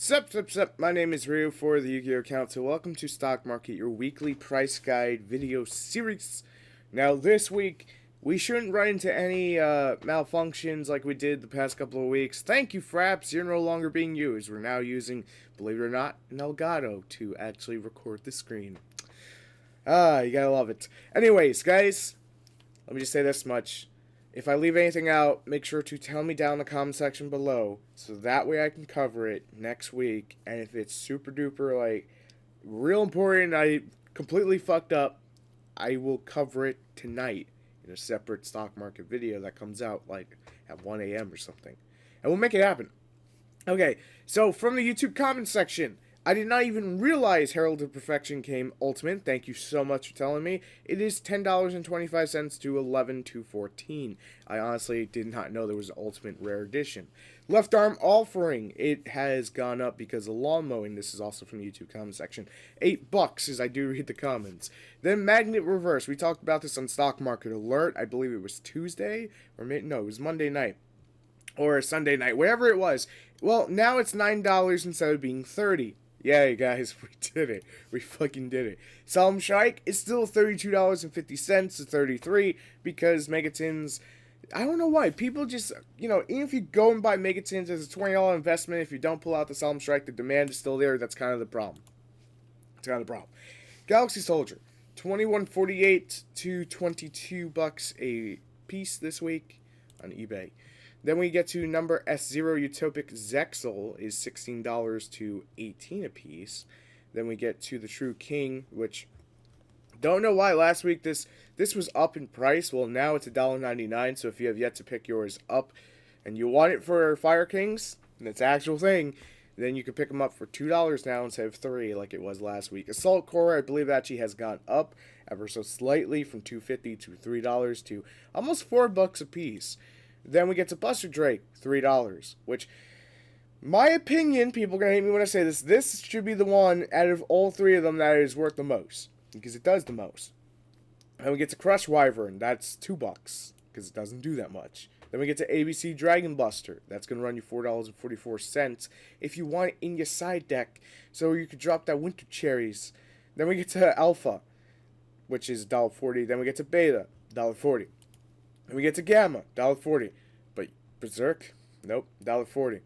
Sup, my name is Ryu for the Yu-Gi-Oh! Council. Welcome to Stock Market, your weekly price guide video series. Now, this week, we shouldn't run into any malfunctions like we did the past couple of weeks. Thank you, Fraps. You're no longer being used. We're now using, believe it or not, an Elgato to actually record the screen. You gotta love it. Anyways, guys, let me just say this much. If I leave anything out, make sure to tell me down in the comment section below, so that way I can cover it next week. And if it's super duper, like, real important, I completely fucked up, I will cover it tonight in a separate stock market video that comes out, like, at 1 a.m. or something. And we'll make it happen. Okay, so from the YouTube comment section, I did not even realize Herald of Perfection came Ultimate. Thank you so much for telling me. It is $10.25 to $11.14. I honestly did not know there was an Ultimate Rare Edition. Left Arm Offering. It has gone up because of lawn mowing. This is also from the YouTube comment section. $8 as I do read the comments. Then Magnet Reverse. We talked about this on Stock Market Alert. I believe it was Tuesday. No, it was Monday night. Or Sunday night. Whatever it was. Well, now it's $9 instead of being $30. Yeah, guys, we did it. We fucking did it. Solemn Strike is still $32.50 to $33 because Megatins, I don't know why. People just, even if you go and buy Megatins as a $20 investment, if you don't pull out the Solemn Strike, the demand is still there. That's kind of the problem. It's kind of the problem. Galaxy Soldier, $21.48 to $22 a piece this week on eBay. Then we get to number S0 Utopic Zexal is $16 to $18 a piece. Then we get to the True King, which don't know why last week this was up in price. Well, now it's $1.99. So if you have yet to pick yours up and you want it for Fire Kings, and it's an actual thing, then you can pick them up for $2 now instead of $3 like it was last week. Assault Core, I believe, actually has gone up ever so slightly from $2.50 to $3 to almost $4 a piece. Then we get to Buster Drake, $3, which, my opinion, people are going to hate me when I say this should be the one out of all three of them that is worth the most, because it does the most. Then we get to Crush Wyvern, that's $2, because it doesn't do that much. Then we get to ABC Dragon Buster, that's going to run you $4.44 if you want it in your side deck, so you could drop that Winter Cherries. Then we get to Alpha, which is $1.40. Then we get to Beta, $1.40. And we get to Gamma, $1.40. But Berserk, nope, $1.40.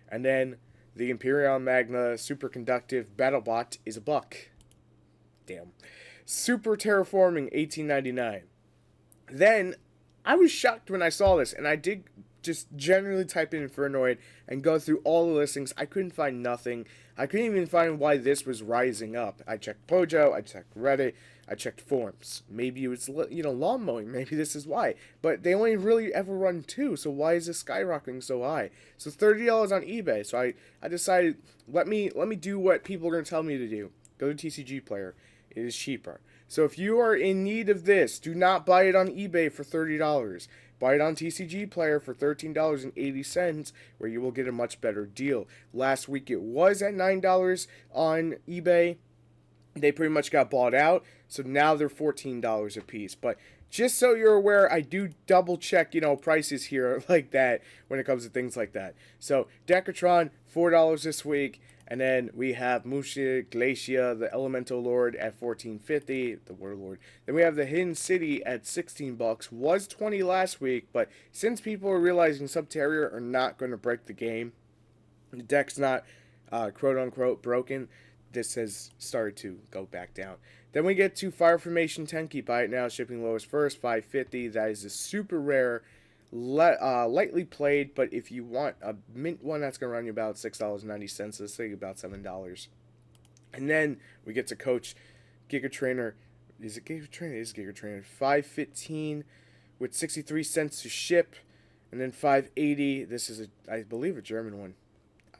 And then the Imperial Magna Superconductive BattleBot is $1. Damn. Super Terraforming, $18.99. Then, I was shocked when I saw this, and I did just generally type in Infernoid and go through all the listings. I couldn't find nothing. I couldn't even find why this was rising up. I checked Pojo, I checked Reddit, I checked forums. Maybe it was, lawn mowing. Maybe this is why. But they only really ever run 2, so why is this skyrocketing so high? So $30 on eBay. So I decided, let me do what people are going to tell me to do. Go to TCG Player. It is cheaper. So if you are in need of this, do not buy it on eBay for $30. Buy it on TCG Player for $13.80, where you will get a much better deal. Last week it was at $9 on eBay. They pretty much got bought out, so now they're $14 a piece. But just so you're aware, I do double check, prices here like that when it comes to things like that. So Decatron, $4 this week. And then we have Musha Glacia, the Elemental Lord, at $14.50, the Warlord. Then we have the Hidden City at $16. Was $20 last week, but since people are realizing Subterrier are not going to break the game, the deck's not quote-unquote broken, this has started to go back down. Then we get to Fire Formation Tenki. Buy it now, shipping lowest first, $5.50. That is a super rare, lightly played, but if you want a mint one, that's going to run you about $6.90. Let's say about $7. And then we get to Coach Giga Trainer. Is it Giga Trainer? It is Giga Trainer. $5.15 with 63 cents to ship. And then $5.80. This is, I believe, a German one.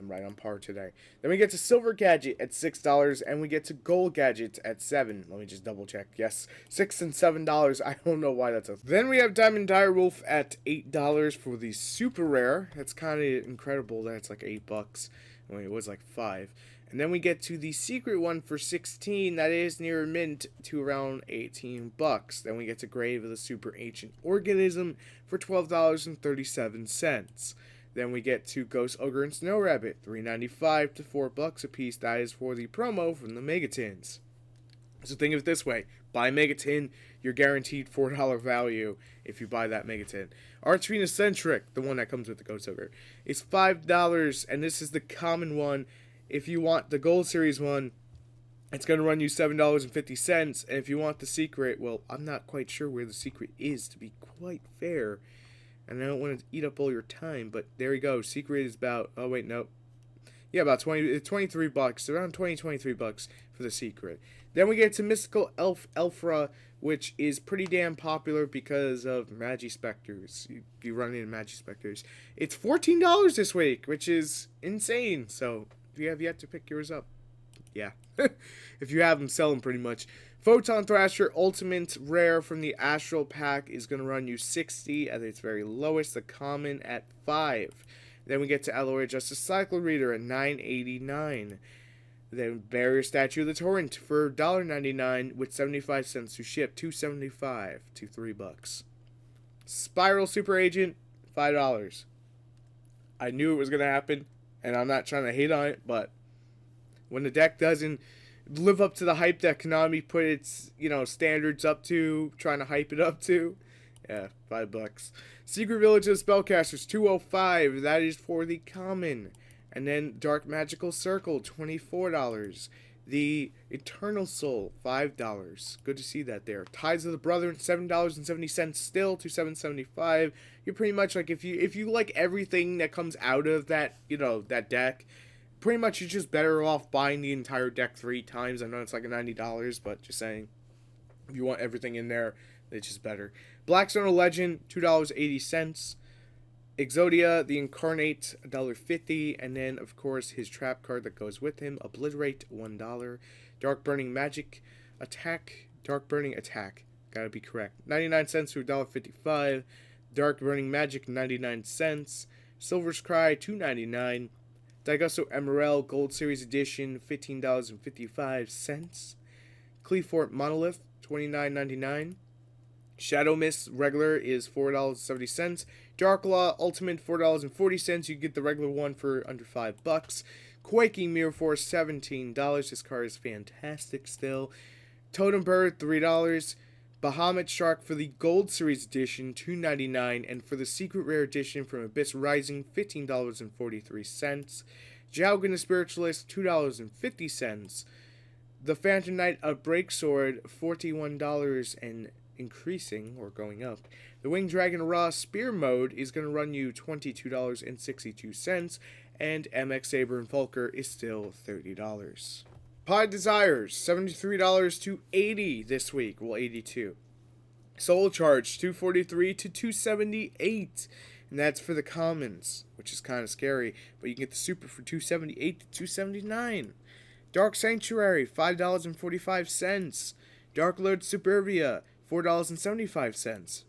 I'm right on par today. Then we get to Silver Gadget at $6, and we get to Gold Gadget at $7. Let me just double check. Yes, $6 and $7. I don't know why that's a... Then we have Diamond Direwolf at $8 for the Super Rare. That's kind of incredible that it's like $8. When it was like $5. And then we get to the secret one for $16. That is near mint to around $18. Then we get to Grave of the Super Ancient Organism for $12.37. Then we get to Ghost Ogre and Snow Rabbit, $3.95 to $4 a piece. That is for the promo from the Megatins. So think of it this way: buy Megatin, you're guaranteed $4 value if you buy that Megatin. Archfiend Eccentric, the one that comes with the Ghost Ogre, is $5, and this is the common one. If you want the Gold Series one, it's going to run you $7.50, and if you want the secret, well, I'm not quite sure where the secret is, to be quite fair, and I don't want to eat up all your time, but there you go. Secret is about, oh wait, no, yeah, about $23, around $23 for the secret. Then we get to Mystical Elf Elfra, which is pretty damn popular because of Magispectors. You run into Magispectors. It's $14 this week, which is insane. So if you have yet to pick yours up, yeah. If you have them, sell them pretty much. Photon Thrasher Ultimate Rare from the Astral Pack is going to run you $60 at its very lowest. The common at $5. Then we get to Alloy Justice Cycle Reader at $9.89. Then Barrier Statue of the Torrent for $1.99 with 75 cents to ship. $2.75 to $3. Spiral Super Agent, $5. I knew it was going to happen, and I'm not trying to hate on it, but when the deck doesn't live up to the hype that Konami put its, standards up to, trying to hype it up to, yeah, $5. Secret Village of Spellcasters, $2.05. That is for the common. And then Dark Magical Circle, $24. The Eternal Soul, $5. Good to see that there. Tides of the Brethren, $7.70 still to $7.75. You're pretty much like, if you like everything that comes out of that, that deck, pretty much you're just better off buying the entire deck 3 times. I know it's like $90, but just saying, if you want everything in there, it's just better. Blackstone Legend, $2.80. Exodia, the Incarnate, $1.50. And then, of course, his trap card that goes with him, Obliterate, $1. Dark Burning Attack. Gotta be correct. 99 cents to $1.55. Dark Burning Magic, 99 cents. Silver's Cry, $2.99. Daigusto Emerald Gold Series Edition, $15.55. Cleafort Monolith, $29.99. Shadow Mist regular is $4.70. Dark Law Ultimate, $4.40. You get the regular one for under $5. Quaking Mirror Force, $17. This card is fantastic still. Totem Bird, $3. Bahamut Shark for the Gold Series Edition, $2.99. And for the Secret Rare Edition from Abyss Rising, $15.43. Jalgun the Spiritualist, $2.50. The Phantom Knight of Breaksword, $41 and increasing or going up. The Winged Dragon Raw Spear Mode is going to run you $22.62, and MX Saber and Fulker is still $30. Pod Desires, $73 to $80 this week, well, $82. Soul Charge, $243 to $278, and that's for the commons, which is kind of scary, but you can get the super for $278 to $279. Dark Sanctuary, $5.45. Dark Lord Superbia, $4.75.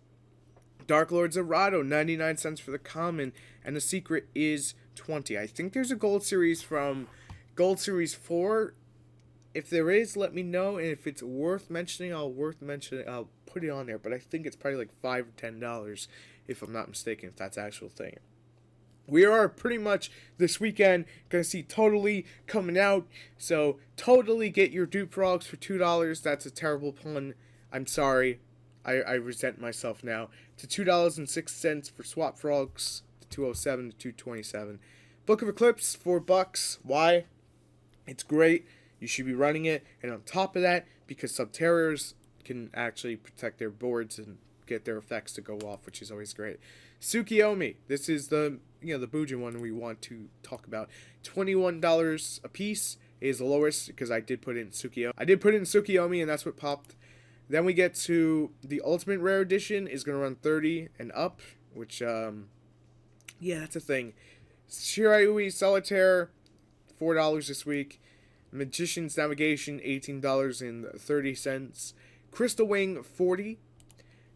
Dark Lord Zerato, 99 cents for the common, and the secret is $20. I think there's a Gold Series from Gold Series 4. If there is, let me know, and if it's worth mentioning, I'll put it on there, but I think it's probably like $5 or $10, if I'm not mistaken, if that's the actual thing. We are pretty much this weekend going to see Totally coming out, so Totally get your Dupe Frogs for $2. That's a terrible pun. I'm sorry. I resent myself now. To $2.06 for Swap Frogs, to $2.07 to $2.27. Book of Eclipse, $4. Why? It's great. You should be running it. And on top of that, because Subterrors can actually protect their boards and get their effects to go off, which is always great. Tsukiyomi. This is the the Bujin one we want to talk about. $21 a piece is the lowest because I did put in Tsukiyomi. And that's what popped. Then we get to the Ultimate Rare Edition is going to run $30 and up, which, yeah, that's a thing. Shirayui Solitaire, $4 this week. Magician's Navigation, $18.30. Crystal Wing, $40.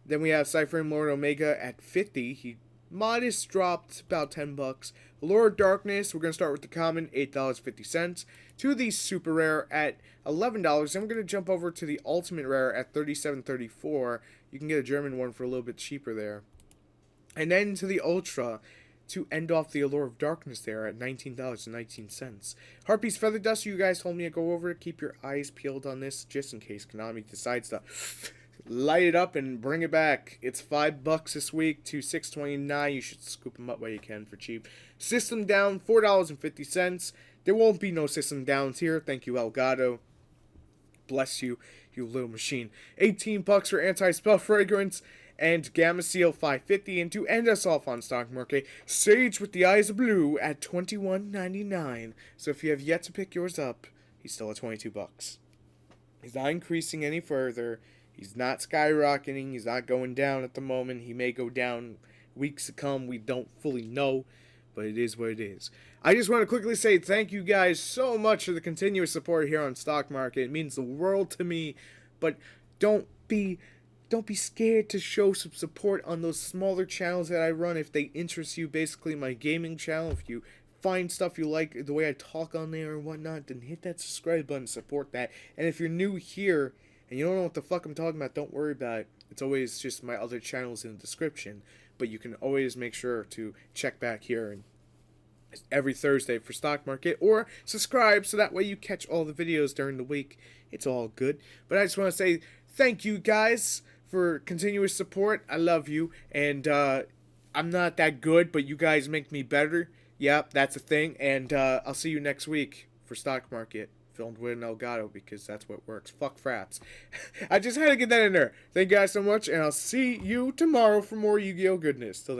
Then we have Cypher Lord Omega at $50. He modest dropped about $10. Lord Darkness, we're going to start with the common, $8.50. To the super rare at $11. Then we're going to jump over to the ultimate rare at $37.34. You can get a German one for a little bit cheaper there. And then to the ultra, to end off the Allure of Darkness there at $19.19. Harpy's Feather Dust, you guys told me to go over. Keep your eyes peeled on this just in case Konami decides to light it up and bring it back. It's $5 this week to $6.29. You should scoop them up while you can for cheap. System down, $4.50. There won't be no system downs here. Thank you, Elgato. Bless you, you little machine. $18 for Anti-Spell Fragrance and Gamma Seal $5.50. And to end us off on Stock Market, Sage with the Eyes of Blue at $21.99. So if you have yet to pick yours up, he's still at $22. He's not increasing any further. He's not skyrocketing. He's not going down at the moment. He may go down weeks to come. We don't fully know, but it is what it is. I just want to quickly say thank you guys so much for the continuous support here on Stock Market. It means the world to me, but don't be scared to show some support on those smaller channels that I run if they interest you. Basically, my gaming channel. If you find stuff you like, the way I talk on there and whatnot, then hit that subscribe button, support that. And if you're new here and you don't know what the fuck I'm talking about, don't worry about it. It's always just my other channels in the description. But you can always make sure to check back here and every Thursday for Stock Market, or subscribe so that way you catch all the videos during the week. It's all good. But I just want to say thank you guys for continuous support. I love you. And I'm not that good, but you guys make me better. Yep, that's a thing. And I'll see you next week for Stock Market. Filmed with an Elgato because that's what works. Fuck frats. I just had to get that in there. Thank you guys so much, and I'll see you tomorrow for more Yu-Gi-Oh goodness. Till then.